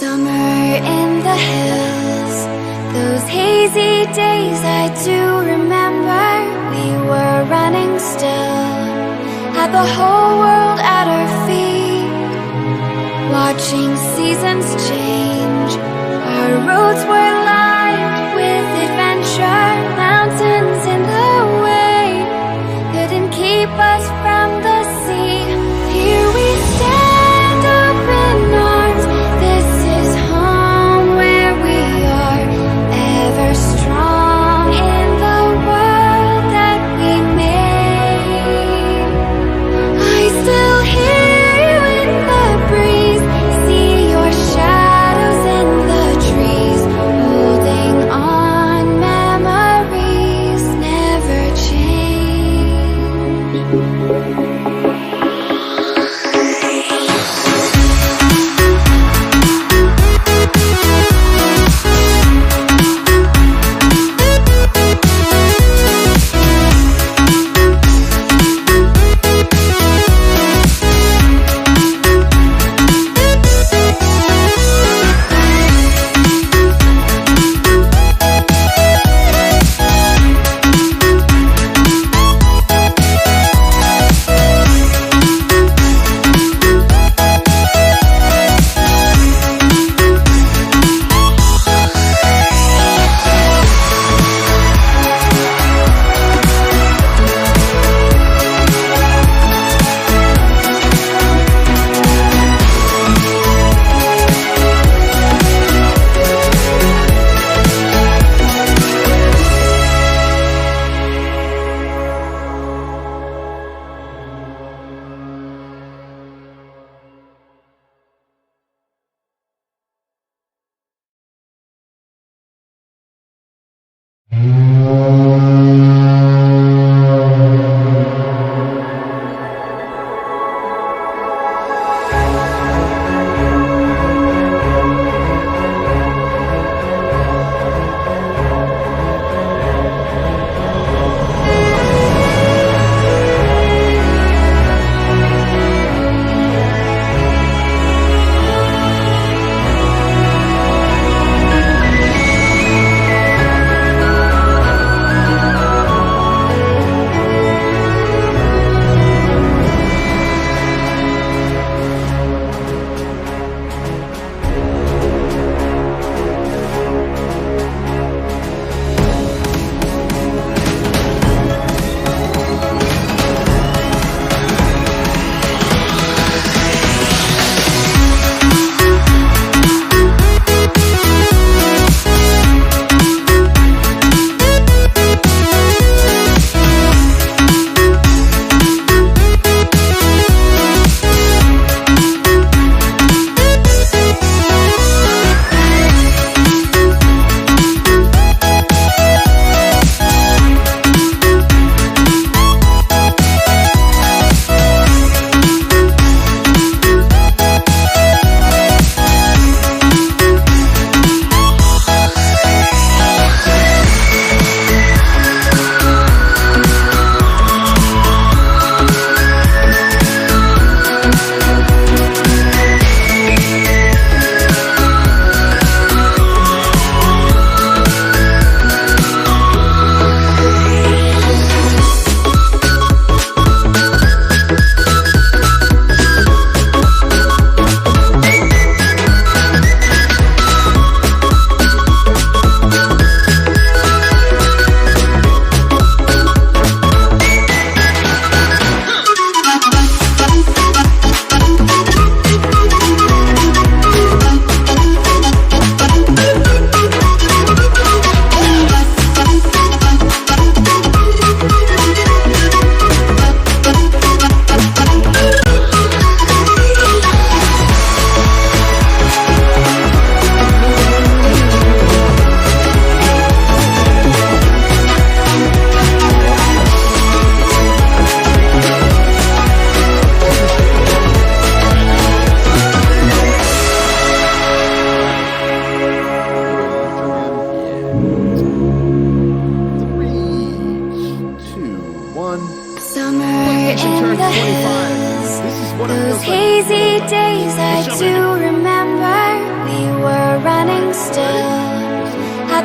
Summer in the hills, those hazy days I do remember. We were running still, had the whole world at our feet, watching seasons change. Our roads were lined with adventure, mountains in the way couldn't keep us from the sea. Here we stand, open arms. This is home where we are, ever strong in the world that we made. I still hear you in the breeze, see your shadows in the trees, holding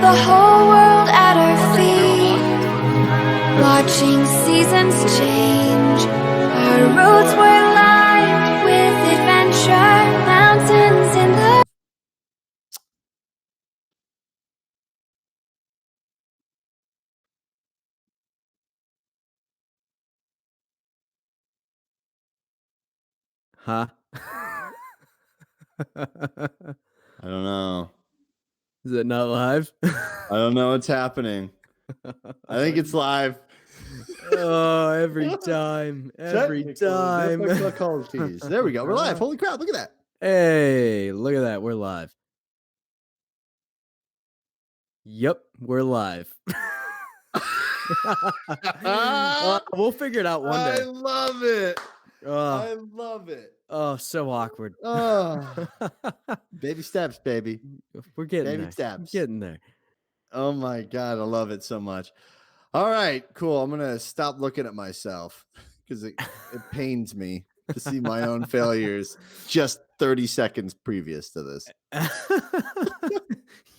had the whole world at our feet, watching seasons change. Our roads were lined with adventure, mountains in the Huh? I don't know. Is it not live? I don't know what's happening. I think it's live. Oh, every time. Every Technical time. difficulties. There we go. We're live. Holy crap. Look at that. Hey, look at that. We're live. Yep, we're live. We'll figure it out one I day. love it. Oh, I love it. oh, so awkward. Oh, baby steps, baby. We're getting Baby there. steps. Getting there. Oh my God. I love it so much. All right, cool. I'm going to stop looking at myself because it pains me to see my own failures just 30 seconds previous to this.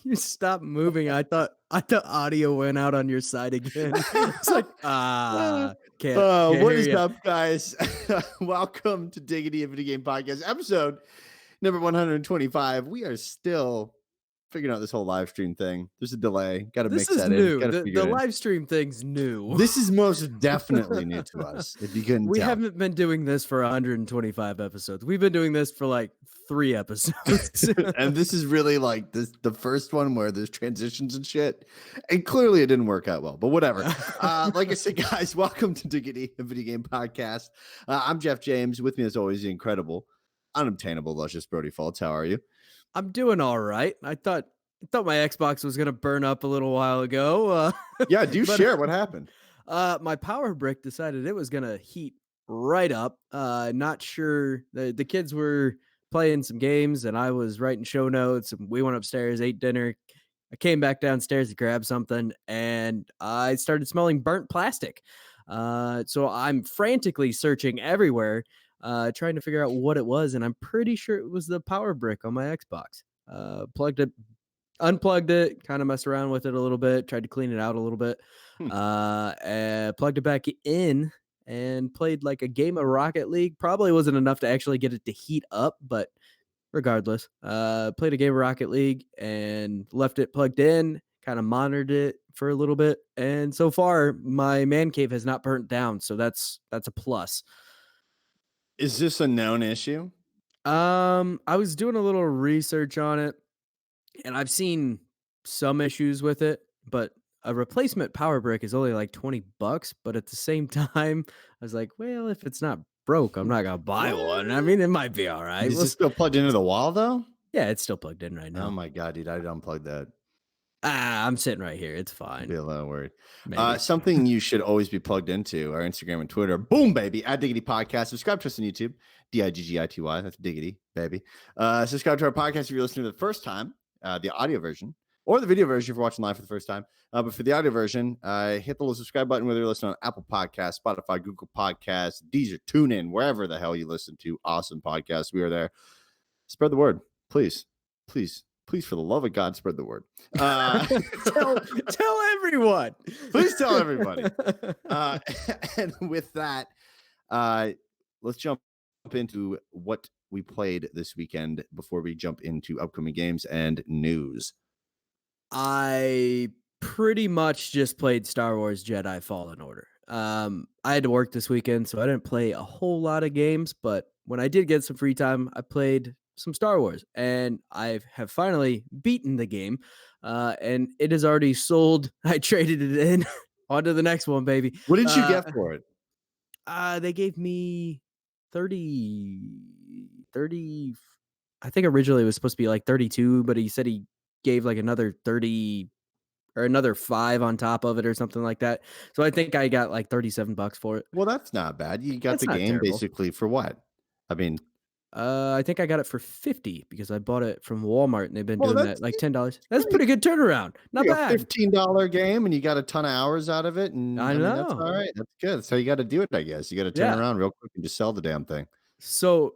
You stopped moving. I thought audio went out on your side again. It's like, can't What hear is ya. up, guys? Welcome to Diggity, a video game podcast, episode number 125. We are still figuring out this whole live stream thing. There's a delay. Got to This mix is that new. in. The live stream thing's new. This is most definitely new to us. If you couldn't We tell. haven't been doing this for 125 episodes. We've been doing this for like 3 episodes. And this is really like the first one where there's transitions and shit. And clearly it didn't work out well, but whatever. Like I said, guys, welcome to Diggity, a video game podcast. I'm Jeff James. With me, as always, the incredible, unobtainable, luscious Brody Fultz. How are you? I'm doing all right. I thought my Xbox was gonna burn up a little while ago. Yeah, do but, share what happened. My power brick decided it was gonna heat right up. Not sure. The kids were playing some games, and I was writing show notes. And we went upstairs, ate dinner. I came back downstairs to grab something, and I started smelling burnt plastic. So I'm frantically searching everywhere, trying to figure out what it was, and I'm pretty sure it was the power brick on my Xbox. Unplugged it, kind of messed around with it a little bit, tried to clean it out a little bit, plugged it back in and played like a game of Rocket League. Probably wasn't enough to actually get it to heat up, but regardless, played a game of Rocket League and left it plugged in, kind of monitored it for a little bit. And so far, my man cave has not burnt down. So that's a plus. Is this a known issue? I was doing a little research on it, and I've seen some issues with it, but a replacement power brick is only like $20. But at the same time, I was like, well, if it's not broke, I'm not gonna buy one. I mean, it might be all right. Is this still plugged into the wall, though? Yeah, it's still plugged in right now. Oh my God, dude, I unplugged that. I'm sitting right here. It's fine. Be a little worried. Maybe. Something you should always be plugged into, our Instagram and Twitter. Boom, baby, at Diggity Podcast. Subscribe to us on YouTube, Diggity. That's Diggity, baby. Subscribe to our podcast if you're listening to the first time, the audio version, or the video version if you're watching live for the first time. But for the audio version, hit the little subscribe button, whether you're listening on Apple Podcasts, Spotify, Google Podcasts, Deezer, TuneIn, wherever the hell you listen to awesome podcasts. We are there. Spread the word, please. Please, for the love of God, spread the word. Tell everyone. Please tell everybody. And with that, let's jump into what we played this weekend before we jump into upcoming games and news. I pretty much just played Star Wars Jedi Fallen Order. I had to work this weekend, so I didn't play a whole lot of games, but when I did get some free time, I played some Star Wars, and I have finally beaten the game, and it is already sold. I traded it in. On to the next one, baby. What did you get for it? They gave me 30. I think originally it was supposed to be like 32, but he said he gave like another 30 or another 5 on top of it or something like that. So I think I got like $37 for it. Well, that's not bad. You got That's the not game terrible. basically for what? I mean, I think I got it for 50 because I bought it from Walmart and they've been doing that's that like $10. That's pretty good turnaround. Not a bad. $15 game and you got a ton of hours out of it. And I mean, know. that's all right. That's good. That's how you got to do it, I guess. You got to turn around real quick and just sell the damn thing. So,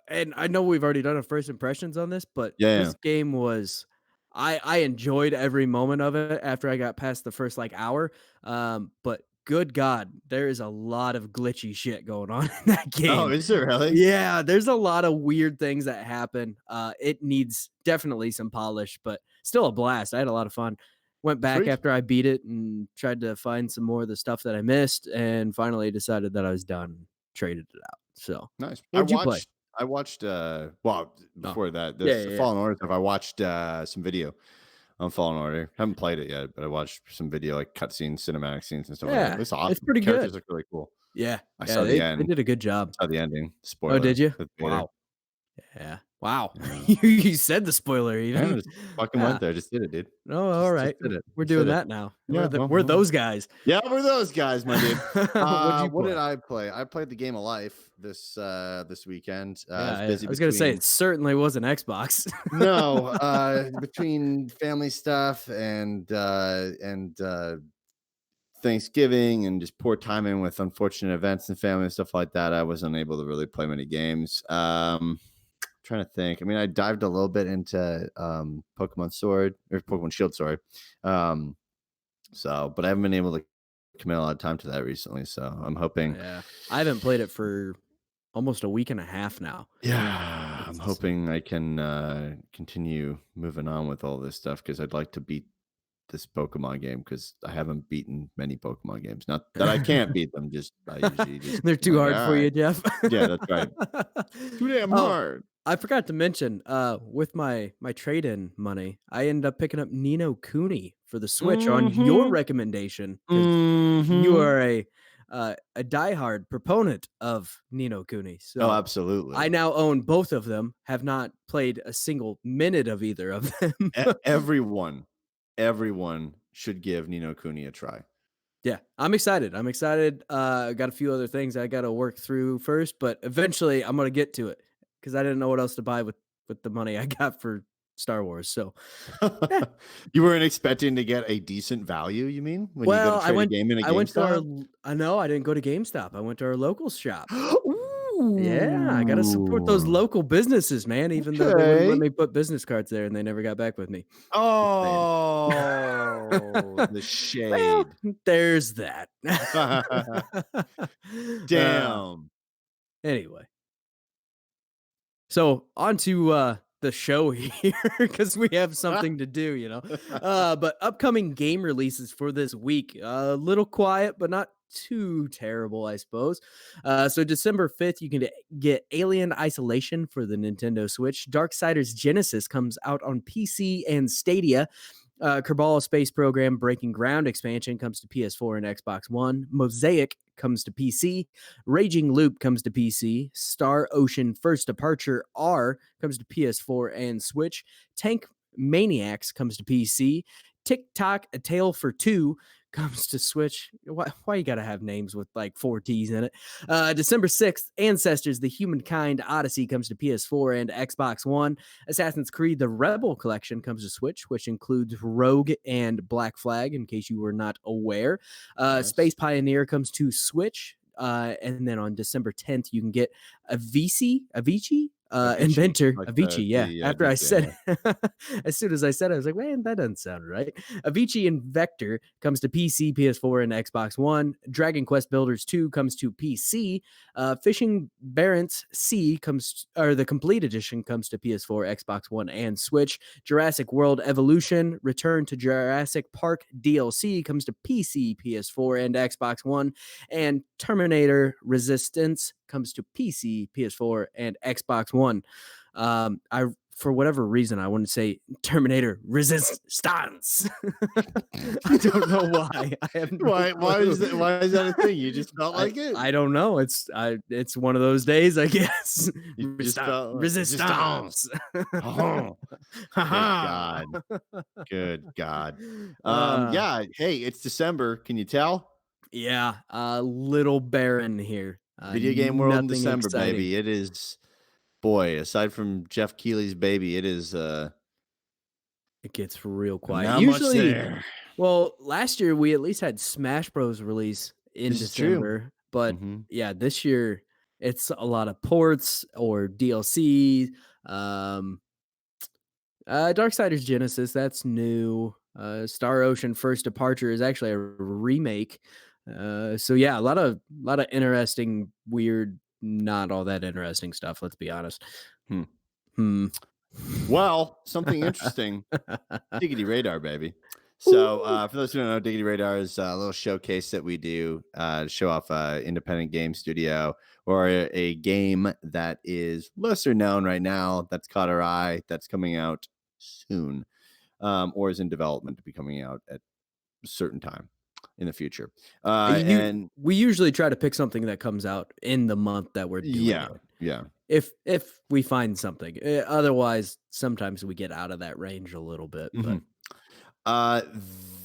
and I know we've already done a first impressions on this, but this game was I enjoyed every moment of it after I got past the first like hour. But good God, there is a lot of glitchy shit going on in that Oh, game. is there really? Yeah, there's a lot of weird things that happen. It needs definitely some polish, but still a blast. I had a lot of fun. Went back Sweet. after I beat it and tried to find some more of the stuff that I missed, and finally decided that I was done. Traded it out. So, Nice. what'd you play? I watched Oh, before that, yeah, this yeah, yeah. Fallen Order stuff. I watched some video on Fallen Order. Haven't played it yet, but I watched some video like cutscenes, cinematic scenes and stuff like that. It Yeah, looks it's awesome. pretty Characters good. look really cool. Yeah, I yeah, saw the they end. did a good job. Saw the ending. Oh, did Spoiler you? with Vader. Wow. Yeah. Wow. Yeah. You said the spoiler I even. just fucking Yeah. went there. Just did it, dude. Oh, all Just right. did it. We're Just doing did it. that now. Yeah. We're those guys. Yeah, we're those guys, my dude. What'd you What did play? I play? I played the Game of Life this weekend. I Yeah, was busy I was gonna say between it certainly wasn't Xbox. no, between family stuff and Thanksgiving and just poor timing with unfortunate events and family and stuff like that, I wasn't able to really play many games. Trying to think. I mean, I dived a little bit into Pokemon Sword or Pokemon Shield, sorry. But I haven't been able to commit a lot of time to that recently. So I'm hoping. Yeah. I haven't played it for almost a week and a half now. Yeah, I'm hoping I can continue moving on with all this stuff because I'd like to beat this Pokemon game because I haven't beaten many Pokemon games. Not that I can't beat them, just I usually just They're too hard for you, Jeff. Yeah, that's right. Too damn hard. I forgot to mention, with my trade-in money, I ended up picking up Ni no Kuni for the Switch on your recommendation because you are a diehard proponent of Ni no Kuni. Oh, So absolutely. I now own both of them. Have not played a single minute of either of them. Everyone should give Ni no Kuni a try. Yeah, I'm excited. I got a few other things I got to work through first, but eventually I'm gonna get to it because I didn't know what else to buy with the money I got for Star Wars. So, yeah. You weren't expecting to get a decent value, you mean? When you go to trade a game in a I went to our. GameStop? I know I didn't go to GameStop. I went to our local shop. Ooh. Yeah, I got to support those local businesses, man. Even though they wouldn't let me put business cards there, and they never got back with me. Oh, the shade. Well, there's that. Damn. Anyway. So on to the show here because we have something to do, you know. But upcoming game releases for this week, a little quiet, but not too terrible, I suppose. So December 5th, you can get Alien Isolation for the Nintendo Switch. Darksiders Genesis comes out on PC and Stadia. Kerbal Space Program Breaking Ground expansion comes to PS4 and Xbox One. Mosaic comes to PC. Raging Loop comes to PC. Star Ocean First Departure R comes to PS4 and Switch. Tank Maniacs comes to PC. TikTok A Tale for Two comes to Switch. Why you gotta have names with like 4 T's in it? December 6th, Ancestors, The Humankind Odyssey comes to PS4 and Xbox One. Assassin's Creed, The Rebel Collection comes to Switch, which includes Rogue and Black Flag, in case you were not aware. Nice. Space Pioneer comes to Switch. And then on December 10th, you can get Avicii, Inventor, like Avicii, yeah. After I said, yeah. as soon as I said it, I was like, man, that doesn't sound right. Avicii Invector comes to PC, PS4, and Xbox One. Dragon Quest Builders 2 comes to PC. Fishing Barents Sea the complete edition comes to PS4, Xbox One, and Switch. Jurassic World Evolution, Return to Jurassic Park DLC comes to PC, PS4, and Xbox One. And Terminator Resistance comes to PC, PS4, and Xbox One. For whatever reason, I want to say Terminator Resistance. I don't know why. I have no why is that a thing? You just felt like it? I don't know. It's one of those days, I guess. You just felt Resistance. Oh. Good God. Yeah. Hey, it's December. Can you tell? Yeah. Little barren here. Video game world in nothing December, exciting. baby. It is, boy, aside from Jeff Keighley's baby, it is it gets real quiet. not Usually, much there. Well, last year we at least had Smash Bros release in This is true. December, but Mhm. yeah, this year it's a lot of ports or DLC. Darksiders Genesis, that's new. Star Ocean First Departure is actually a remake. So yeah, a lot of interesting, weird, not all that interesting stuff. Let's be honest. Hmm. Hmm. Well, something interesting. Diggity Radar, baby. So, Ooh. for those who don't know, Diggity Radar is a little showcase that we do to show off an independent game studio or a game that is lesser known right now that's caught our eye, that's coming out soon, or is in development to be coming out at a certain time in the future. And We usually try to pick something that comes out in the month that we're doing yeah, it. yeah. If we find something, otherwise, sometimes we get out of that range a little bit. But Mhm. Uh,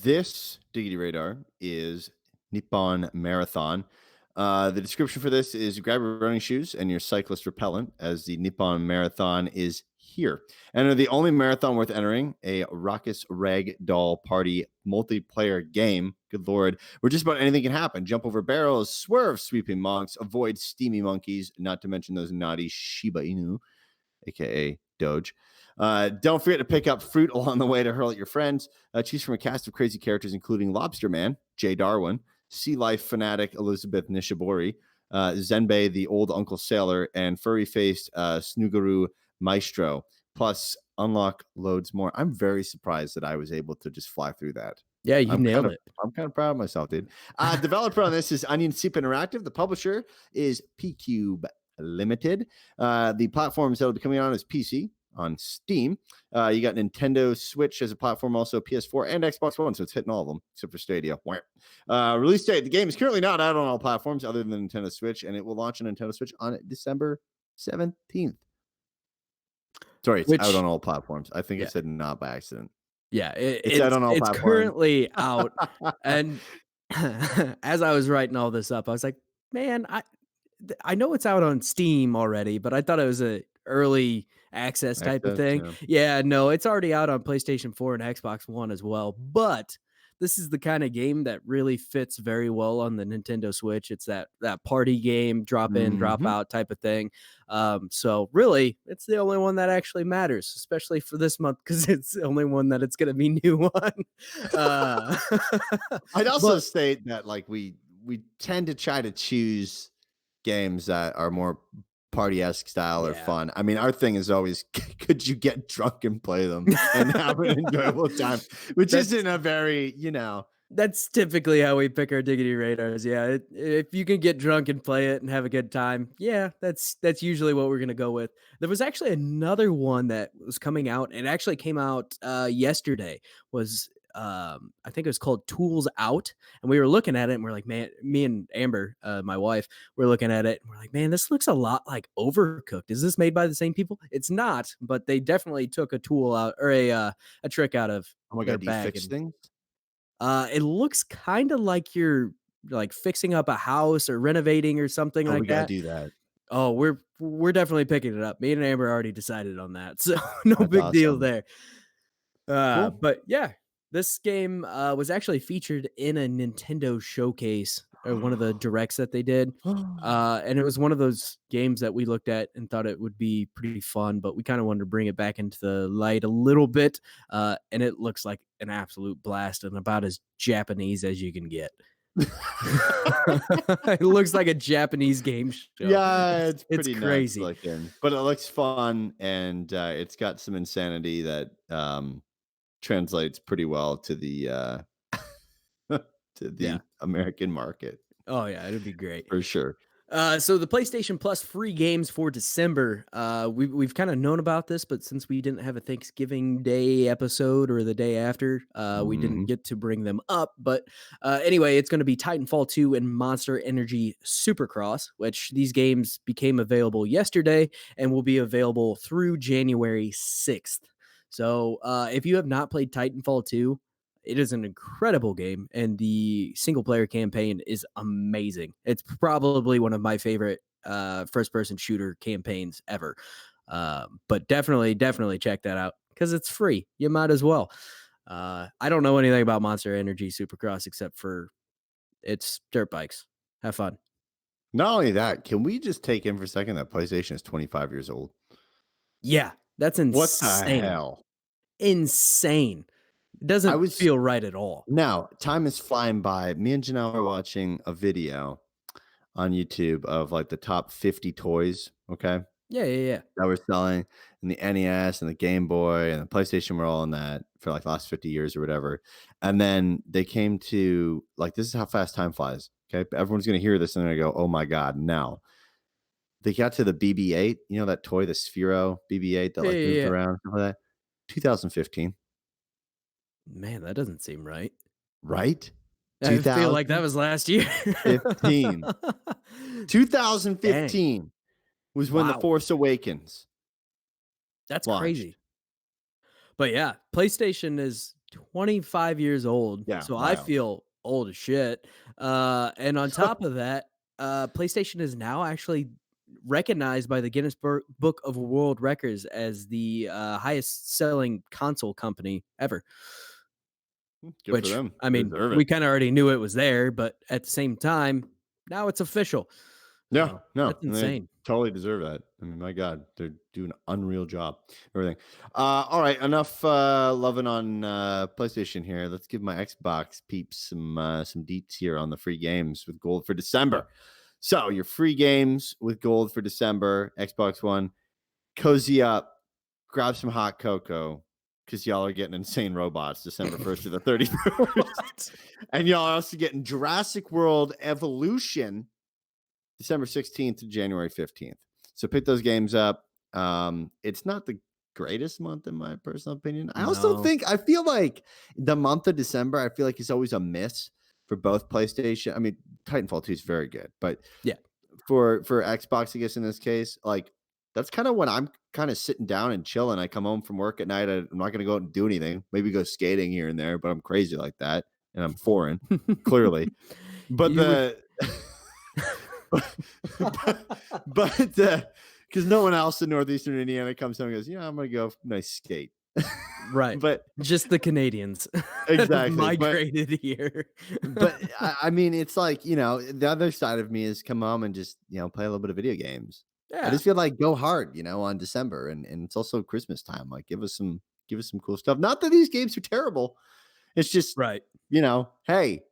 this Diggity Radar is Nippon Marathon. The description for this is grab your running shoes and your cyclist repellent as the Nippon Marathon is here. Enter the only marathon worth entering, a raucous rag doll party multiplayer game. Good lord, where just about anything can happen. Jump over barrels, swerve sweeping monks, avoid steamy monkeys, not to mention those naughty Shiba Inu, aka Doge. Don't forget to pick up fruit along the way to hurl at your friends. Choose from a cast of crazy characters, including Lobster Man, Jay Darwin, Sea Life fanatic Elizabeth Nishibori, Zenbei, the old Uncle Sailor, and furry-faced Snoogaroo Maestro. Plus, unlock loads more. I'm very surprised that I was able to just fly through that. yeah, you I'm kind nailed of it. I'm kind of proud of myself, dude. Developer on this is Onion Soup Interactive. The publisher is P-Cube Limited. The platforms that'll be coming on is PC on Steam. You got Nintendo Switch as a platform, also PS4 and Xbox One, so it's hitting all of them except for Stadia. Release date: the game is currently not out on all platforms other than Nintendo Switch, and it will launch on Nintendo Switch on December 17th. Sorry, it's out Which on all platforms. I think I yeah, said not by accident. yeah, It's out on all it's platforms. currently out, and as I was writing all this up, I was like, man, I know it's out on Steam already, but I thought it was a early access type of Access, thing. yeah. Yeah, no, it's already out on PlayStation 4 and Xbox One as well. But this is the kind of game that really fits very well on the Nintendo Switch. It's that party game, drop in, drop Mhm. out type of thing. So really, it's the only one that actually matters, especially for this month because it's the only one that it's going to be new on. Uh, I'd also but state that like we tend to try to choose games that are more party-esque style or yeah, fun. I mean, our thing is always could you get drunk and play them and have an enjoyable time, which that's isn't a very, you know. That's typically how we pick our diggity radars. Yeah, if you can get drunk and play it and have a good time, yeah, that's usually what we're gonna go with. There was actually another one that was coming out. It actually came out yesterday. Was I think it was called Tools Out, and we were looking at it and we're like, man, me and Amber, my wife, we're looking at it and we're like, man, this looks a lot like Overcooked. Is this made by the same people? It's not, but they definitely took a tool out or a trick out of Oh my their god, do you bag fix and things? it looks kinda like you're, like, fixing up a house or renovating or something Oh, we like gotta that. do that. Oh, we're definitely picking it up. Me and Amber already decided on that, so no That's big deal awesome. there. Cool. But yeah, this game, was actually featured in a Nintendo showcase or one of the directs that they did, and it was one of those games that we looked at and thought it would be pretty fun, but we kinda wanted to bring it back into the light a little bit, and it looks like an absolute blast and about as Japanese as you can get. It looks like a Japanese game show. Yeah, it's It's pretty nuts crazy. looking, but it looks fun and it's got some insanity that translates pretty well to the to Yeah. the American market Oh, yeah, it'd be great. for sure. So the PlayStation Plus free games for December. We've kind of known about this, but since we didn't have a Thanksgiving Day episode or the day after, we didn't Mhm. get to bring them up. But anyway, it's going to be Titanfall 2 and Monster Energy Supercross, which these games became available yesterday and will be available through January 6th. So if you have not played Titanfall 2, it is an incredible game, and the single player campaign is amazing. It's probably one of my favorite first person shooter campaigns ever. But definitely check that out because it's free. You might as well. I don't know anything about Monster Energy Supercross except for it's dirt bikes. Have fun. Not only that, can we just take in for a second that PlayStation is 25 years old? Yeah, that's What the insane. hell? insane. It doesn't feel right at all. Now, time is flying by. Me and Janelle were watching a video on YouTube of like the top 50 toys. Okay. Yeah. That we're selling, and the NES and the Game Boy and the PlayStation were all in that for like the last 50 years or whatever. And then they came to like, this is how fast time flies. Okay. Everyone's going to hear this and they're going to go, oh my God. Now they got to the BB-8, you know, that toy, the Sphero BB-8 that like moved Yeah. around, stuff like that. 2015, Man, that doesn't seem right. right? I feel like that was last year. 2015. 2015 was when The Wow. Force Awakens That's launched. crazy. But yeah, PlayStation is 25 years old, Yeah, so I wild. feel old as shit. And on top of that, PlayStation is now actually recognized by the Guinness Book of World Records as the highest selling console company ever. Good for Which, them. I They mean, deserve we it. kind of already knew it was there, but at the same time, now it's official. Yeah, So, no, that's and they insane. totally deserve that. I mean, my God, they're doing an unreal job. Everything. All right, enough loving on PlayStation here. Let's give my Xbox peeps some deets here on the free games with gold for December. So your free games with gold for December, Xbox One, cozy up, grab some hot cocoa because y'all are getting insane robots December 1st to the 31st. And y'all are also getting Jurassic World Evolution December 16th to January 15th. So pick those games up. It's not the greatest month in my personal opinion. I also I feel like the month of December, I feel like it's always a miss for both PlayStation. I mean, Titanfall 2 is very good, but yeah, for Xbox, I guess in this case, like that's kind of when I'm kind of sitting down and chilling. I come home from work at night. I'm not going to go out and do anything. Maybe go skating here and there, but I'm crazy like that. And I'm foreign, clearly. But but because no one else in northeastern Indiana comes home and goes, I'm gonna go nice skate. Right. But just the Canadians exactly migrated here. But I mean, it's like, the other side of me is come home and just, play a little bit of video games. I just feel like go hard, on December, and it's also Christmas time. Like give us some cool stuff. Not that these games are terrible. It's just right. Hey,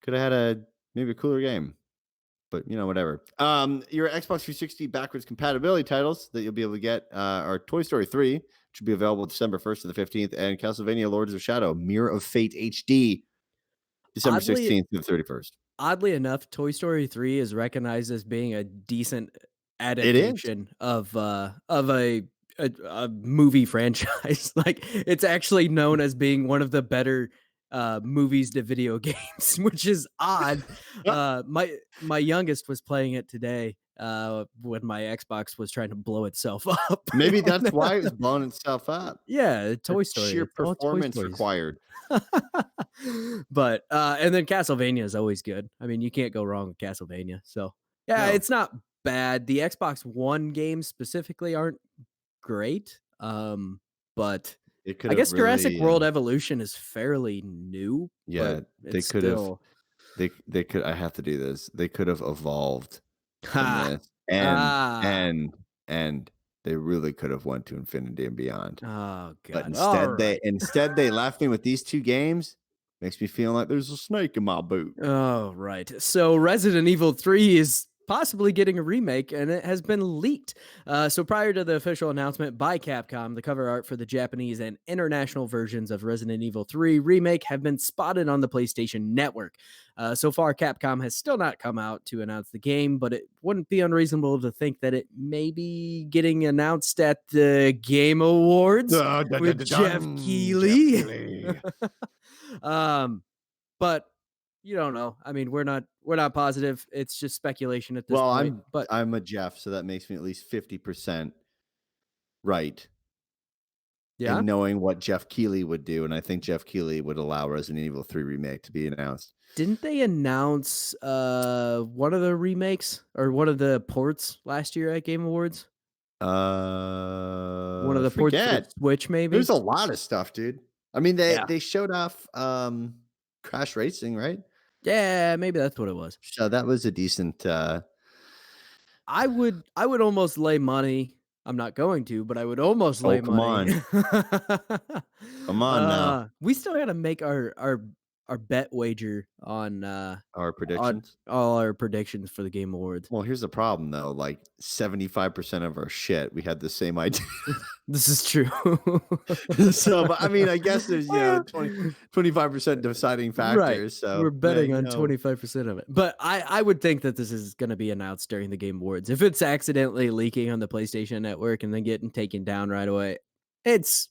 could have had maybe a cooler game. But whatever. Your Xbox 360 backwards compatibility titles that you'll be able to get are Toy Story 3, which will be available December 1st to the 15th, and Castlevania Lords of Shadow, Mirror of Fate HD, December 16th to the 31st. Oddly enough, Toy Story 3 is recognized as being a decent adaptation of a movie franchise. Like it's actually known as being one of the better movies to video games, which is odd. My youngest was playing it today when my Xbox was trying to blow itself up. Maybe that's why it was blowing itself up. Yeah, Toy Story. Sheer performance required. But and then Castlevania is always good. I mean, you can't go wrong with Castlevania. So yeah, it's not bad. The Xbox One games specifically aren't great. But I guess Jurassic World Evolution is fairly new. Yeah, they could have. They could. I have to do this. They could have evolved from this, and they really could have went to infinity and beyond. Oh God! But instead they left me with these two games. Makes me feel like there's a snake in my boot. Oh right. So Resident Evil 3 is possibly getting a remake, and it has been leaked. So prior to the official announcement by Capcom, the cover art for the Japanese and international versions of Resident Evil 3 Remake have been spotted on the PlayStation Network. So far, Capcom has still not come out to announce the game, but it wouldn't be unreasonable to think that it may be getting announced at the Game Awards with Jeff Keighley. But you don't know. I mean, we're not positive. It's just speculation at this point. But I'm a Jeff, so that makes me at least 50% right. Yeah. In knowing what Jeff Keighley would do, and I think Jeff Keighley would allow Resident Evil 3 Remake to be announced. Didn't they announce one of the remakes or one of the ports last year at Game Awards? One of the ports for Switch, maybe. There's a lot of stuff, dude. I mean, they showed off Crash Racing, right? Yeah, maybe that's what it was. So that was a decent. I would almost lay money I'm not going to, but I would almost Oh, lay come money. on. Come on now. We still got to make our bet wager on Our predictions. all our predictions for the Game Awards. Well, here's the problem though. Like 75% of our shit, we had the same idea. This is true. So, but I mean, I guess there's, Well, 25% deciding right. factors. So We're betting on 25% of it. But I would think that this is going to be announced during the Game Awards. If it's accidentally leaking on the PlayStation Network and then getting taken down right away, it's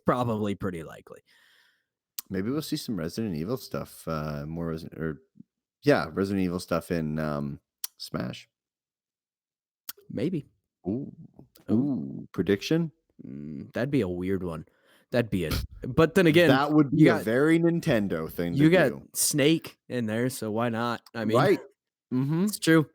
probably pretty likely. Maybe we'll see some Resident Evil stuff. Resident Evil stuff in Smash. Maybe. Ooh, prediction? That'd be a weird one. But then again, that would be a very Nintendo thing to do. You got Snake in there, so why not? I mean, right. It's true.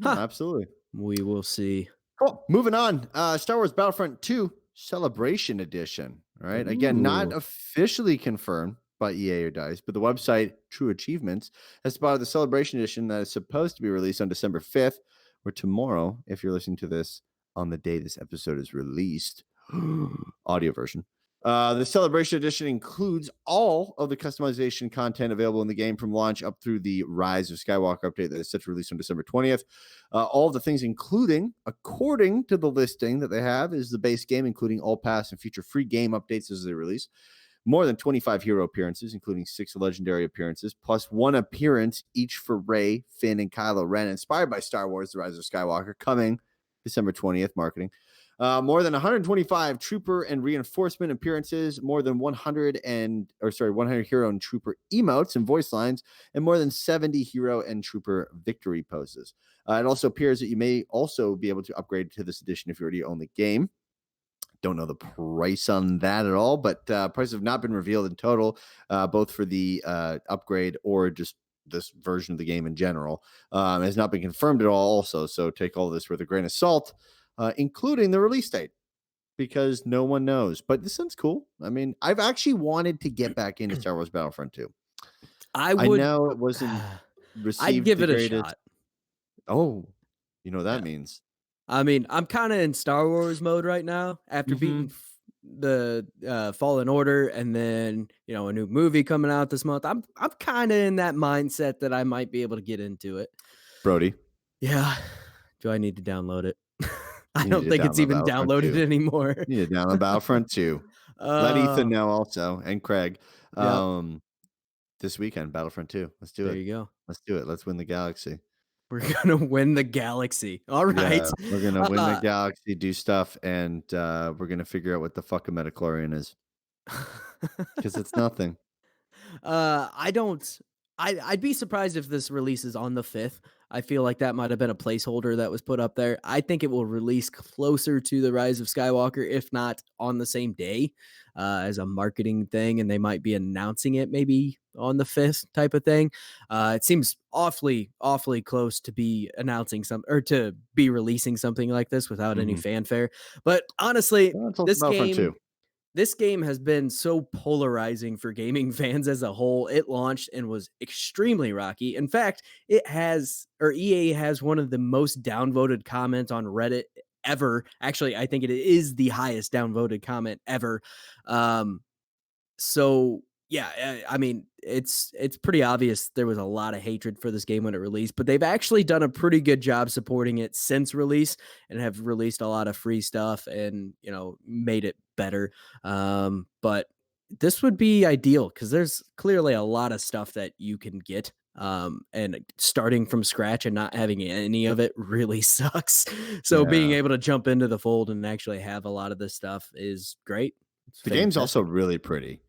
Absolutely. We will see. Cool. Moving on. Star Wars Battlefront 2 Celebration Edition. All right. Again, not officially confirmed by EA or DICE, but the website True Achievements has spotted the Celebration Edition that is supposed to be released on December 5th, or tomorrow, if you're listening to this on the day this episode is released. Audio version. The Celebration Edition includes all of the customization content available in the game from launch up through the Rise of Skywalker update that is set to release on December 20th. All of the things, including, according to the listing that they have, is the base game, including all past and future free game updates as they release. More than 25 hero appearances, including 6 legendary appearances, plus 1 appearance each for Rey, Finn, and Kylo Ren, inspired by Star Wars The Rise of Skywalker, coming December 20th, marketing. More than 125 trooper and reinforcement appearances, more than 100 hero and trooper emotes and voice lines, and more than 70 hero and trooper victory poses. It also appears that you may also be able to upgrade to this edition if you already own the game. Don't know the price on that at all, but prices have not been revealed in total, both for the upgrade or just this version of the game in general. It has not been confirmed at all also, so take all this with a grain of salt, including the release date, because no one knows. But this sounds cool. I mean, I've actually wanted to get back into Star Wars Battlefront 2. I know it wasn't received. I'd give it a shot. Oh, you know what that means. I mean, I'm kind of in Star Wars mode right now after beating the Fallen Order, and then a new movie coming out this month. I'm kind of in that mindset that I might be able to get into it. Brody. Yeah. Do I need to download it? I don't think it's even downloaded anymore. You need to download Battlefront 2. Let Ethan know also, and Craig. This weekend, Battlefront 2. Let's do it. There you go. Let's do it. Let's win the galaxy. We're going to win the galaxy. All right. Yeah, we're going to win the galaxy, do stuff, and we're going to figure out what the fuck a metachlorian is. Because it's nothing. I'd be surprised if this releases on the 5th. I feel like that might have been a placeholder that was put up there. I think it will release closer to the Rise of Skywalker, if not on the same day, as a marketing thing, and they might be announcing it maybe on the 5th type of thing. It seems awfully close to be announcing or to be releasing something like this without any fanfare. But honestly, this game has been so polarizing for gaming fans as a whole. It launched and was extremely rocky. In fact, EA has one of the most downvoted comments on Reddit ever. Actually, I think it is the highest downvoted comment ever. So yeah, I mean, it's pretty obvious there was a lot of hatred for this game when it released, but they've actually done a pretty good job supporting it since release and have released a lot of free stuff and, made it better. But this would be ideal because there's clearly a lot of stuff that you can get. And starting from scratch and not having any of it really sucks. So being able to jump into the fold and actually have a lot of this stuff is great. The game's also really pretty.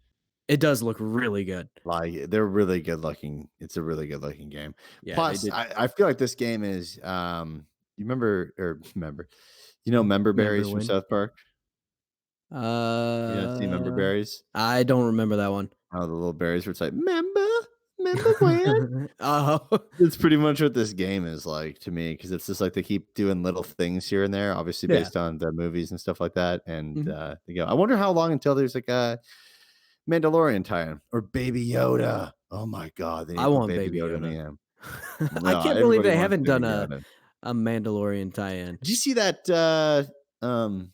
It does look really good. Like they're really good looking. It's a really good looking game. Yeah, plus, I feel like this game is you remember member berries from South Park? You don't see member berries? I don't remember that one. Oh, the little berries where it's like, member when? Oh. It's pretty much what this game is like to me, because it's just like they keep doing little things here and there, obviously based on the movies and stuff like that. And they go, I wonder how long until there's like a Mandalorian tie-in or Baby Yoda. Oh my god, I want Baby Yoda in the game. I can't believe they haven't done a Mandalorian tie-in. Did you see that um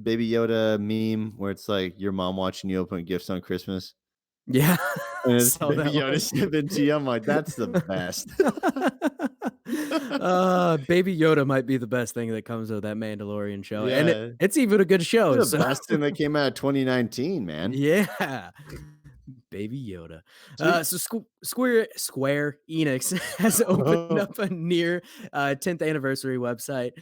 Baby Yoda meme where it's like your mom watching you open gifts on Christmas? Yeah. And it's Saw Baby that Yoda one. sipping tea. I'm like, that's the best. Baby Yoda might be the best thing that comes of that Mandalorian show, and Yeah. it's even a good show, The so best thing that came out of 2019, man. yeah. Baby Yoda. Sweet. So Square Enix has opened up a near 10th anniversary website.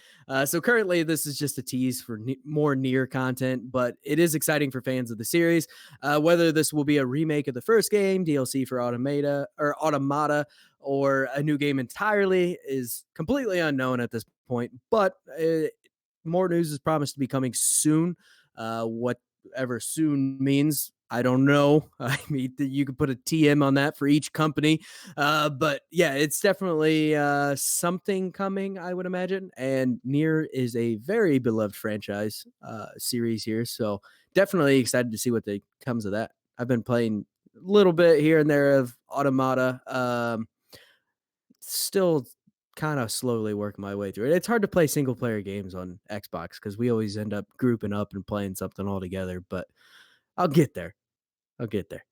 So currently, this is just a tease for more near content, but it is exciting for fans of the series. Whether this will be a remake of the first game, DLC for Automata, or a new game entirely is completely unknown at this point. But more news is promised to be coming soon. Whatever soon means, I don't know. I mean, you could put a TM on that for each company. But yeah, it's definitely something coming, I would imagine. And Nier is a very beloved franchise series here. So definitely excited to see what comes of that. I've been playing a little bit here and there of Automata. Still kind of slowly working my way through it. It's hard to play single player games on Xbox because we always end up grouping up and playing something all together. But I'll get there. I'll get there.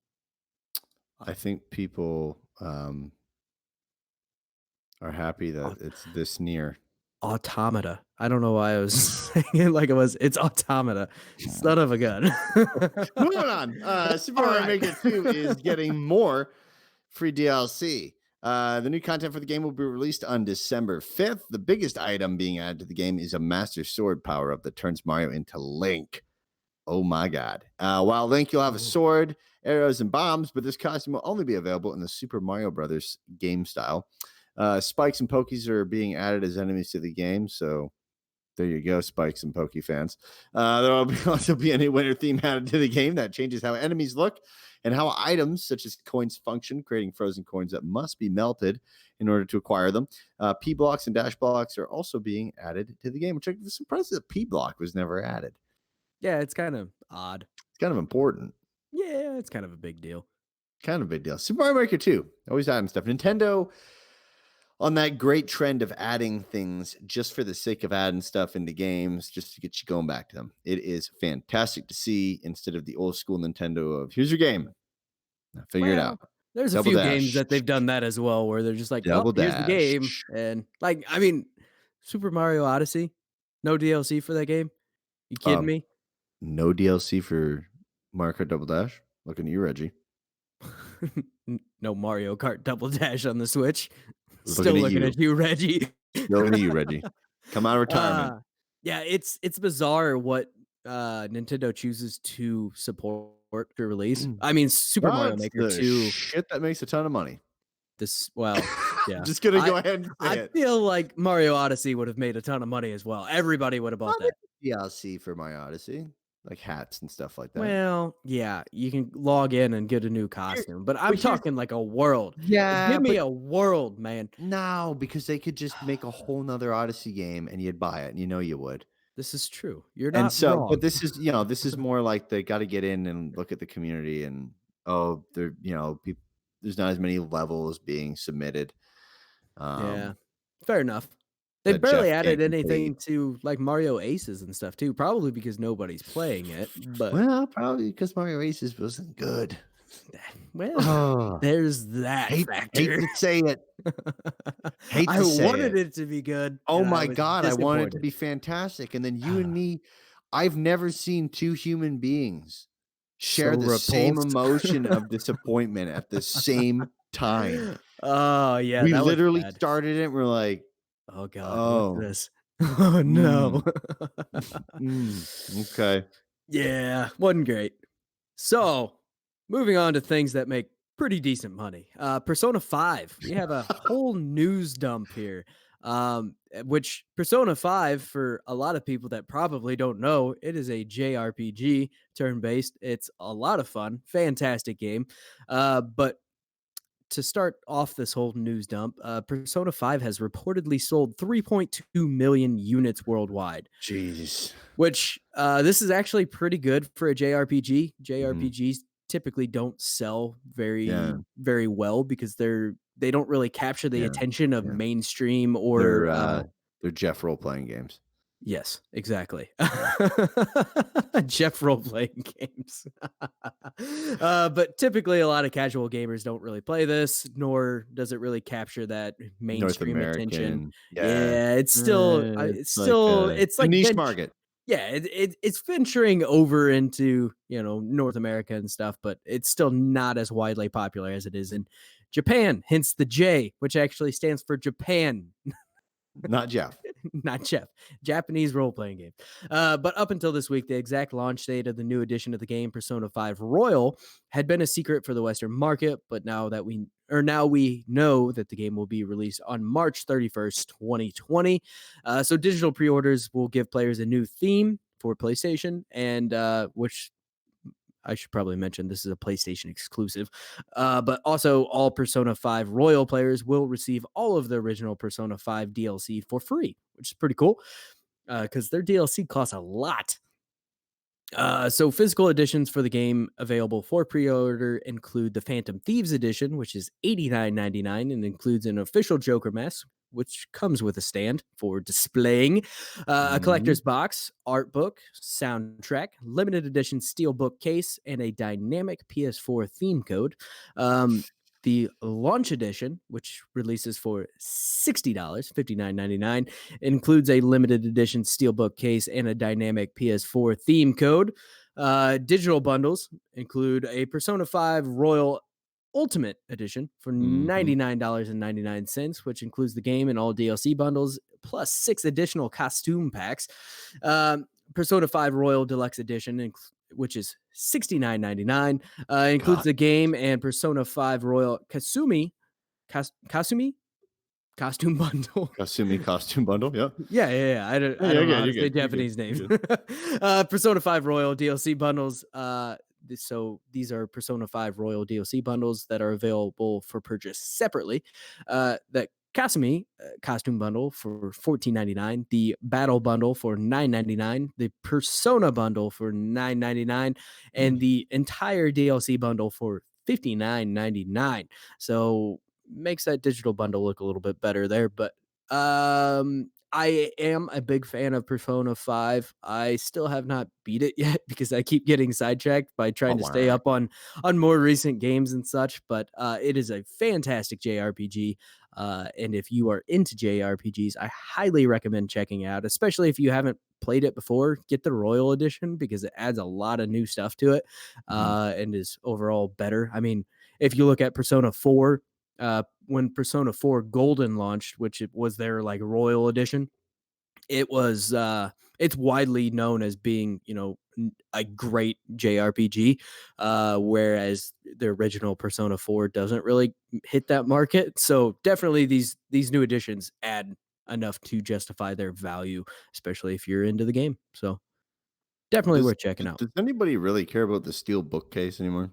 I think people are happy that it's this near. Automata. I don't know why I was saying it like it was. It's Automata. Son of a gun. Moving on. Super Mario Maker 2 is getting more free DLC. The new content for the game will be released on December 5th. The biggest item being added to the game is a Master Sword power-up that turns Mario into Link. Oh my God. While Link, you'll have a sword, arrows, and bombs, but this costume will only be available in the Super Mario Brothers game style. Spikes and Pokies are being added as enemies to the game, so there you go, Spikes and Pokey fans. There will also be a new winter theme added to the game that changes how enemies look and how items such as coins function, creating frozen coins that must be melted in order to acquire them. P blocks and dash blocks are also being added to the game, which I'm surprised that P block was never added. Yeah, it's kind of odd. It's kind of important. Yeah, it's kind of a big deal. Kind of a big deal. Super Mario Maker 2, always adding stuff. Nintendo, on that great trend of adding things just for the sake of adding stuff into games, just to get you going back to them. It is fantastic to see instead of the old school Nintendo of here's your game. Now figure it out. There's Double a few dash. games that they've done that as well, where they're just like, Double oh, here's the dash. game. And like, I mean, Super Mario Odyssey, no DLC for that game. You kidding me? No DLC for Mario Kart Double Dash. Looking at you, Reggie. No Mario Kart Double Dash on the Switch. Looking Still looking at you, Reggie. Looking at you, Reggie. Come out of retirement. Yeah, it's bizarre what Nintendo chooses to support to release. I mean, Super Mario Maker 2. Shit that makes a ton of money. Yeah. Just gonna go ahead and say I it. feel like Mario Odyssey would have made a ton of money as well. Everybody would have bought that. DLC for my Odyssey, like hats and stuff like that. Well, yeah, you can log in and get a new costume, but I'm talking like a world. Yeah, Give me a world, man. No, because they could just make a whole nother Odyssey game and you'd buy it, and you know you would. This is true. You're not wrong. But this is, this is more like they got to get in and look at the community, and there, people, there's not as many levels being submitted. Yeah, fair enough. They barely added anything to like Mario Aces and stuff too, probably because nobody's playing it. But well, probably because Mario Aces wasn't good. Well, there's that factor. Hate to say it. I wanted it to be good. Oh my God, I wanted it to be fantastic. And then you and me, I've never seen two human beings share the same emotion of disappointment at the same time. Oh yeah, we literally started it. We're like, oh God, what's this? Oh no. Okay. Yeah, wasn't great. So, moving on to things that make pretty decent money. Persona 5. We have a whole news dump here. Which Persona 5, for a lot of people that probably don't know, it is a JRPG, turn-based. It's a lot of fun. Fantastic game. But to start off this whole news dump, Persona 5 has reportedly sold 3.2 million units worldwide. Jeez. Which this is actually pretty good for a JRPG. JRPGs typically don't sell very well because they don't really capture the attention of mainstream or they're Jeff role-playing games. Yes, exactly. Jeff role-playing games. But typically a lot of casual gamers don't really play this, nor does it really capture that North mainstream attention. American. Yeah. Yeah, It's like it's a like niche market. yeah, it's venturing over into, North America and stuff, but it's still not as widely popular as it is in Japan, hence the J, which actually stands for Japan. Not Jeff. Not Jeff. Japanese role playing game. But up until this week, the exact launch date of the new edition of the game, Persona 5 Royal, had been a secret for the Western market. But now we know that the game will be released on March 31st, 2020. So digital pre-orders will give players a new theme for PlayStation, and which I should probably mention this is a PlayStation exclusive. But also, all Persona 5 Royal players will receive all of the original Persona 5 DLC for free, which is pretty cool because their DLC costs a lot. So physical editions for the game available for pre-order include the Phantom Thieves edition, which is $89.99 and includes an official Joker mask, which comes with a stand for displaying, a collector's box, art book, soundtrack, limited edition steelbook case, and a dynamic PS4 theme code. The launch edition, which releases for $60, $59.99, includes a limited edition steelbook case and a dynamic PS4 theme code. Digital bundles include a Persona 5 Royal Ultimate Edition for $99.99, which includes the game and all DLC bundles, plus 6 additional costume packs. Persona 5 Royal Deluxe Edition, which is $69.99, includes the game and Persona 5 Royal Kasumi costume bundle. Kasumi costume bundle. Yeah. Yeah. I don't know how to say Japanese names. Persona 5 Royal DLC bundles. So these are Persona 5 Royal DLC bundles that are available for purchase separately. That Kasumi costume bundle for $14.99, the Battle bundle for $9.99, the Persona bundle for $9.99, and the entire DLC bundle for $59.99. So makes that digital bundle look a little bit better there. But I am a big fan of Persona 5. I still have not beat it yet because I keep getting sidetracked by trying to stay up on more recent games and such. But it is a fantastic JRPG. And if you are into JRPGs, I highly recommend checking out, especially if you haven't played it before. Get the Royal Edition because it adds a lot of new stuff to it and is overall better. I mean, if you look at Persona 4, when Persona 4 Golden launched, which it was their like Royal Edition, it was it's widely known as being, a great JRPG, whereas the original Persona 4 doesn't really hit that market. So definitely these new editions add enough to justify their value, especially if you're into the game. So definitely worth checking out. Does anybody really care about the steel bookcase anymore?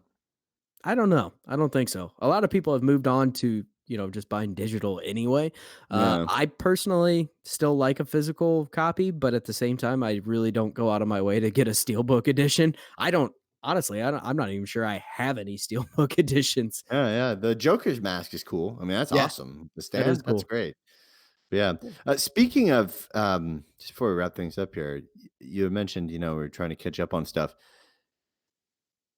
I don't know. I don't think so. A lot of people have moved on to, just buying digital anyway. Yeah. I personally still like a physical copy, but at the same time, I really don't go out of my way to get a Steelbook edition. Honestly, I'm not even sure I have any Steelbook editions. Yeah. The Joker's mask is cool. I mean, that's awesome. The stand, is that's cool. great. Yeah. Speaking of, just before we wrap things up here, you mentioned, we're trying to catch up on stuff.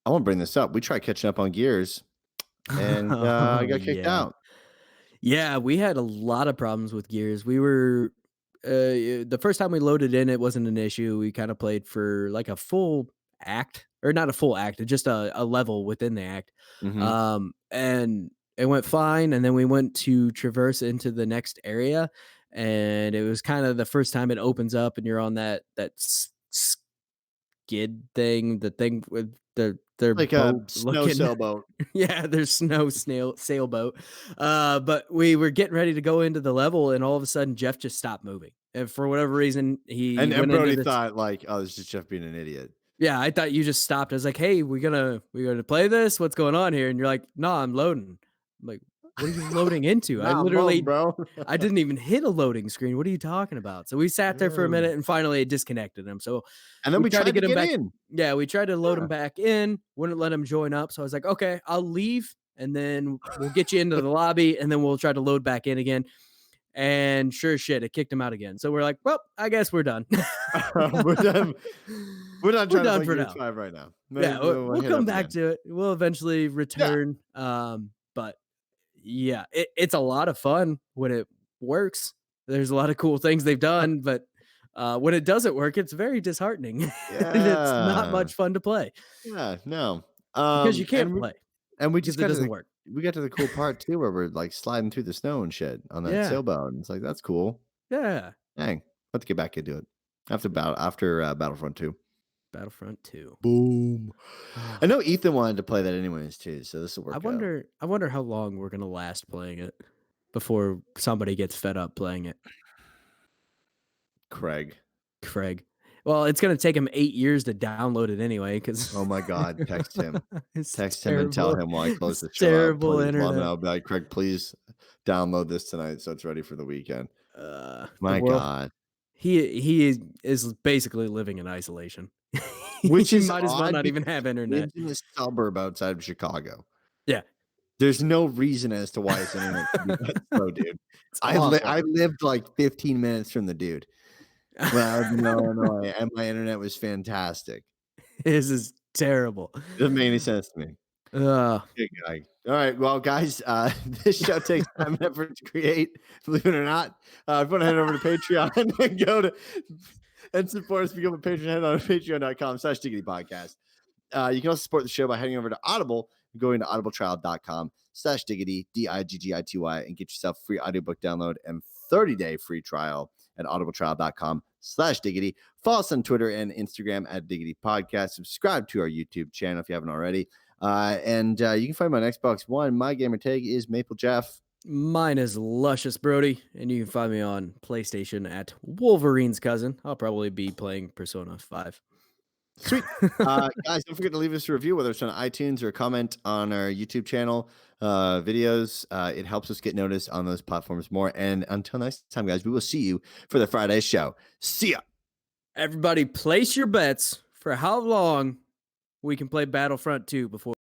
I want to bring this up. We tried catching up on Gears, and I got kicked out. Yeah, we had a lot of problems with Gears. We were the first time we loaded in, it wasn't an issue. We kind of played for like a full act, or not a full act, just a level within the act. And it went fine. And then we went to traverse into the next area, and it was kind of the first time it opens up, and you're on that skid thing, the thing with their Like boat a snow sailboat. Yeah, there's snail sailboat. But we were getting ready to go into the level, and all of a sudden Jeff just stopped moving. And for whatever reason, and Brody thought like, oh, this is Jeff being an idiot. Yeah, I thought you just stopped. I was like, hey, we're gonna play this. What's going on here? And you're like, no, I'm loading. I'm like, what are you loading into? I literally, bro. I didn't even hit a loading screen. What are you talking about? So we sat there for a minute, and finally it disconnected him. So and then we tried to get him back in. Yeah, we tried to load him back in. Wouldn't let him join up. So I was like, okay, I'll leave, and then we'll get you into the lobby, and then we'll try to load back in again. And sure as shit, it kicked him out again. So we're like, well, I guess we're done. We're done. We're not trying to play for Gears now. 5 right now. Yeah, we'll come back to it. We'll eventually return. But yeah, it's a lot of fun when it works. There's a lot of cool things they've done, but when it doesn't work, it's very disheartening. And it's not much fun to play Yeah, no. because you can't play And we because just it got to doesn't the, work. we got to the cool part too, where we're like sliding through the snow and shit on that Yeah. sailboat. And it's like, that's cool. Yeah. Dang, let's get back into it after Battlefront 2. Battlefront 2. Boom. I know Ethan wanted to play that anyways too, so this will work. I wonder how long we're gonna last playing it before somebody gets fed up playing it. Craig. Well, it's gonna take him 8 years to download it anyway. Because Oh my God, text him. Text him and terrible. tell him while I close the It's show. terrible Please, internet. I'll be like, Craig, please download this tonight so it's ready for the weekend. My God. He is basically living in isolation. Which is might as well odd not even because have he internet. lives in a suburb outside of Chicago. Yeah. There's no reason as to why his internet should be that slow, dude. I lived like 15 minutes from the dude when I was in Illinois, and my internet was fantastic. This is terrible. It doesn't make any sense to me. Good guy. All right, well, guys, this show takes time and effort to create. Believe it or not, if you want to head over to Patreon and go to and support us, become a patron. Head on patreon.com/Diggity Podcast. You can also support the show by heading over to Audible and going to audibletrial.com/Diggity DIGGITY and get yourself a free audiobook download and 30-day free trial at audibletrial.com/Diggity. Follow us on Twitter and Instagram at Diggity Podcast. Subscribe to our YouTube channel if you haven't already. And you can find me on Xbox One. My gamer tag is Maple Jeff. Mine is Luscious Brody, and you can find me on PlayStation at Wolverine's Cousin. I'll probably be playing Persona 5. Sweet. Guys, don't forget to leave us a review, whether it's on iTunes or comment on our YouTube channel videos. It helps us get noticed on those platforms more. And until next time, guys, we will see you for the Friday show. See ya. Everybody place your bets for how long we can play Battlefront 2 before